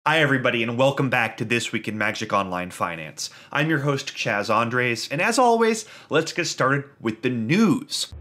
Hi everybody and welcome back to This Week in Magic Online Finance. I'm your host Chaz Andres, and as always, let's get started with the news.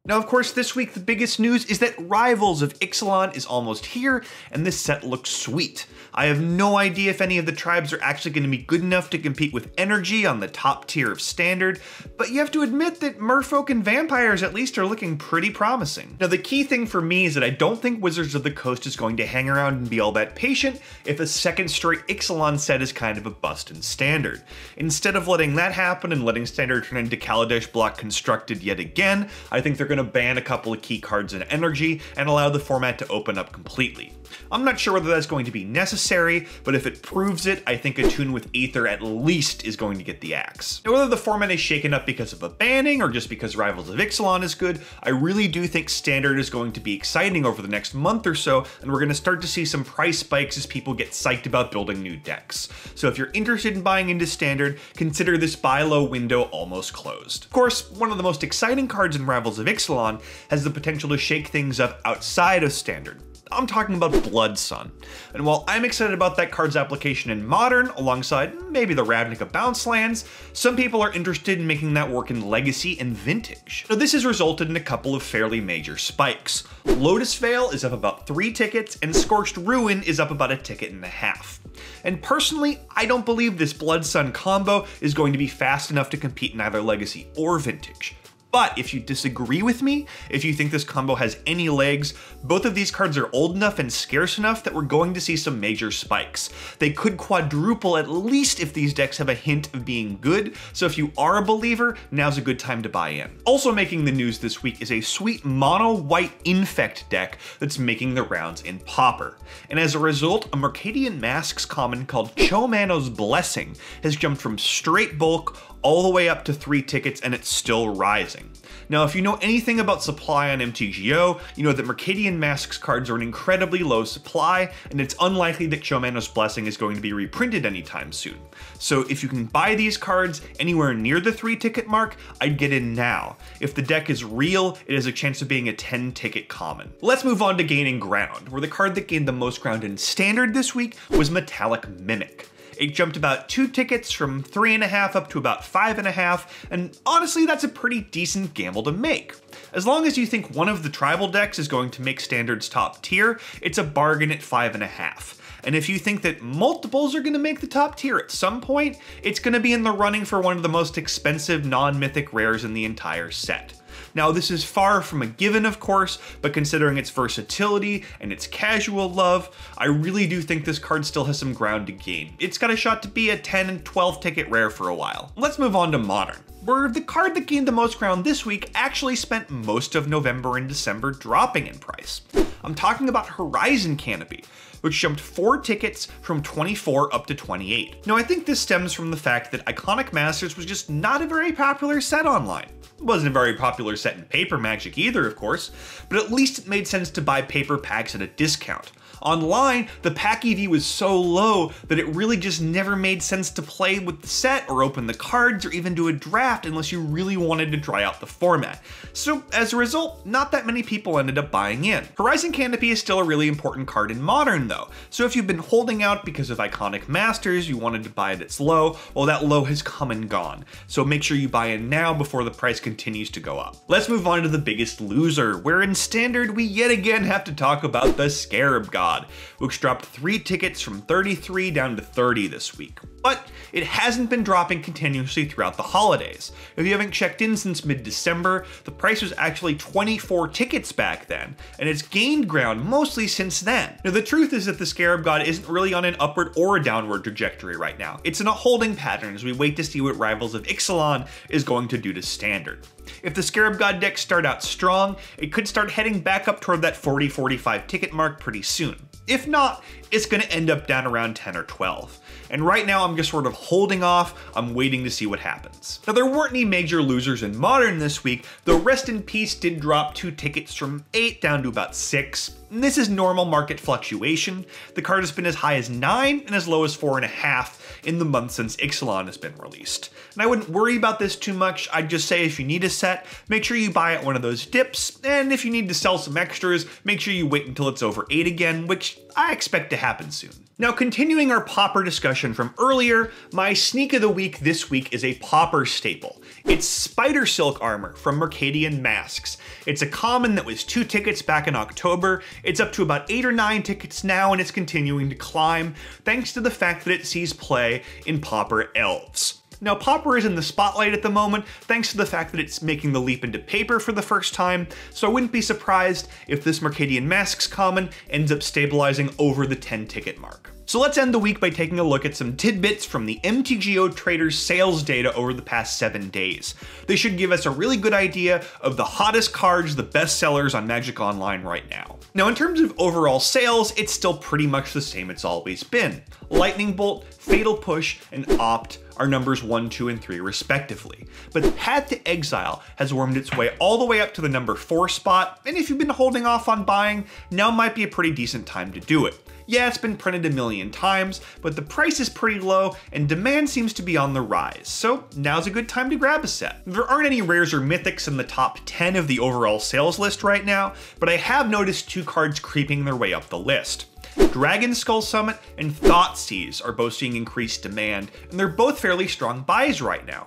Now, of course, this week the biggest news is that Rivals of Ixalan is almost here, and this set looks sweet. I have no idea if any of the tribes are actually going to be good enough to compete with Energy on the top tier of Standard, but you have to admit that Merfolk and Vampires at least are looking pretty promising. Now, the key thing for me is that I don't think Wizards of the Coast is going to hang around and be all that patient if a second straight Ixalan set is kind of a bust in Standard. Instead of letting that happen and letting Standard turn into Kaladesh block constructed yet again, I think they're going to ban a couple of key cards in Energy and allow the format to open up completely. I'm not sure whether that's going to be necessary, but if it proves it, I think a tune with Aether at least is going to get the axe. Now, whether the format is shaken up because of a banning or just because Rivals of Ixalan is good, I really do think Standard is going to be exciting over the next month or so, and we're going to start to see some price spikes as people get psyched about building new decks. So if you're interested in buying into Standard, consider this buy low window almost closed. Of course, one of the most exciting cards in Rivals of Ixalan has the potential to shake things up outside of Standard. I'm talking about Blood Sun. And while I'm excited about that card's application in Modern, alongside maybe the Ravnica bounce lands, some people are interested in making that work in Legacy and Vintage. Now, this has resulted in a couple of fairly major spikes. Lotus Vale is up about 3 tickets, and Scorched Ruin is up about a ticket and a half. And personally, I don't believe this Blood Sun combo is going to be fast enough to compete in either Legacy or Vintage. But if you disagree with me, if you think this combo has any legs, both of these cards are old enough and scarce enough that we're going to see some major spikes. They could quadruple at least if these decks have a hint of being good, so if you are a believer, now's a good time to buy in. Also making the news this week is a sweet mono-white Infect deck that's making the rounds in Pauper. And as a result, a Mercadian Masks common called Chomano's Blessing has jumped from straight bulk all the way up to 3 tickets, and it's still rising. Now, if you know anything about supply on MTGO, you know that Mercadian Masks cards are an incredibly low supply, and it's unlikely that Chomano's Blessing is going to be reprinted anytime soon. So if you can buy these cards anywhere near the 3 ticket mark, I'd get in now. If the deck is real, it has a chance of being a 10 ticket common. Let's move on to gaining ground, where the card that gained the most ground in Standard this week was Metallic Mimic. It jumped about 2 tickets from 3.5 up to about 5.5, and honestly, that's a pretty decent gamble to make. As long as you think one of the tribal decks is going to make Standard's top tier, it's a bargain at 5.5. And if you think that multiples are going to make the top tier at some point, it's going to be in the running for one of the most expensive non-mythic rares in the entire set. Now, this is far from a given, of course, but considering its versatility and its casual love, I really do think this card still has some ground to gain. It's got a shot to be a 10 and 12 ticket rare for a while. Let's move on to Modern, where the card that gained the most ground this week actually spent most of November and December dropping in price. I'm talking about Horizon Canopy, which jumped 4 tickets from 24 up to 28. Now, I think this stems from the fact that Iconic Masters was just not a very popular set online. It wasn't a very popular set in paper Magic either, of course, but at least it made sense to buy paper packs at a discount. Online, the pack EV was so low that it really just never made sense to play with the set or open the cards or even do a draft unless you really wanted to try out the format. So as a result, not that many people ended up buying in. Horizon Canopy is still a really important card in Modern though, so if you've been holding out because of Iconic Masters, you wanted to buy it at its low, well, that low has come and gone. So make sure you buy in now before the price continues to go up. Let's move on to the biggest loser, where in Standard we yet again have to talk about the Scarab God, which dropped 3 tickets from 33 down to 30 this week. But it hasn't been dropping continuously throughout the holidays. If you haven't checked in since mid-December, the price was actually 24 tickets back then, and it's gained ground mostly since then. Now, the truth is that the Scarab God isn't really on an upward or a downward trajectory right now. It's in a holding pattern as we wait to see what Rivals of Ixalan is going to do to Standard. If the Scarab God decks start out strong, it could start heading back up toward that 40-45 ticket mark pretty soon. If not, it's going to end up down around 10 or 12. And right now I'm just sort of holding off, I'm waiting to see what happens. Now, there weren't any major losers in Modern this week, though Rest in Peace did drop 2 tickets from 8 down to about 6. And this is normal market fluctuation. The card has been as high as 9 and as low as 4.5 in the month since Ixalan has been released. And I wouldn't worry about this too much. I'd just say if you need a set, make sure you buy at one of those dips, and if you need to sell some extras, make sure you wait until it's over 8 again, which I expect to happen soon. Now, continuing our Pauper discussion from earlier, my sneak of the week this week is a Pauper staple. It's Spider Silk Armor from Mercadian Masks. It's a common that was 2 tickets back in October. It's up to about 8 or 9 tickets now, and it's continuing to climb thanks to the fact that it sees play in Pauper Elves. Now, Pauper is in the spotlight at the moment thanks to the fact that it's making the leap into paper for the first time, so I wouldn't be surprised if this Mercadian Masks common ends up stabilizing over the 10 ticket mark. So let's end the week by taking a look at some tidbits from the MTGO traders sales data over the past 7 days. They should give us a really good idea of the hottest cards, the best sellers on Magic Online right now. Now, in terms of overall sales, it's still pretty much the same it's always been. Lightning Bolt, Fatal Push, and Opt are numbers 1, 2, and 3 respectively. But Path to Exile has wormed its way all the way up to the number 4 spot, and if you've been holding off on buying, now might be a pretty decent time to do it. Yeah, it's been printed a million times, but the price is pretty low and demand seems to be on the rise, so now's a good time to grab a set. There aren't any rares or mythics in the top 10 of the overall sales list right now, but I have noticed 2 cards creeping their way up the list. Dragon Skull Summit and Thoughtseize are both seeing increased demand, and they're both fairly strong buys right now.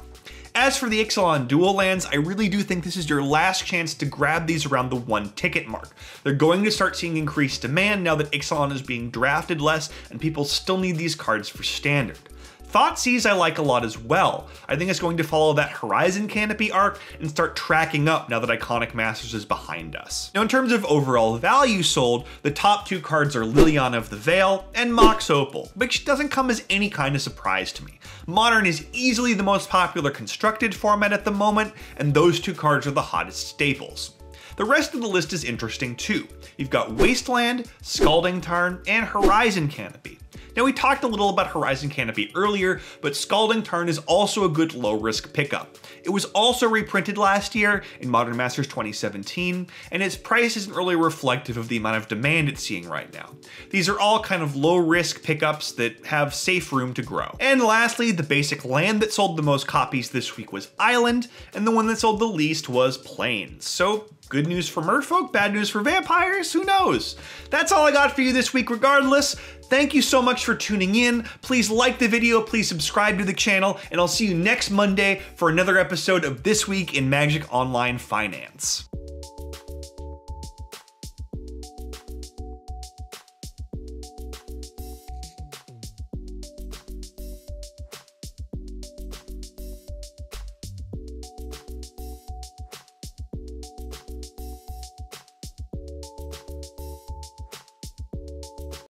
As for the Ixalan dual lands, I really do think this is your last chance to grab these around the 1 ticket mark. They're going to start seeing increased demand now that Ixalan is being drafted less and people still need these cards for standard. Thoughtseize I like a lot as well. I think it's going to follow that Horizon Canopy arc and start tracking up now that Iconic Masters is behind us. Now, in terms of overall value sold, the top 2 cards are Liliana of the Vale and Mox Opal, which doesn't come as any kind of surprise to me. Modern is easily the most popular constructed format at the moment, and those 2 cards are the hottest staples. The rest of the list is interesting too. You've got Wasteland, Scalding Tarn, and Horizon Canopy. Now, we talked a little about Horizon Canopy earlier, but Scalding Tarn is also a good low-risk pickup. It was also reprinted last year in Modern Masters 2017, and its price isn't really reflective of the amount of demand it's seeing right now. These are all kind of low-risk pickups that have safe room to grow. And lastly, the basic land that sold the most copies this week was Island, and the one that sold the least was Plains. So, good news for merfolk, bad news for vampires, who knows? That's all I got for you this week regardless. Thank you so much for tuning in. Please like the video, please subscribe to the channel, and I'll see you next Monday for another episode of This Week in Magic Online Finance.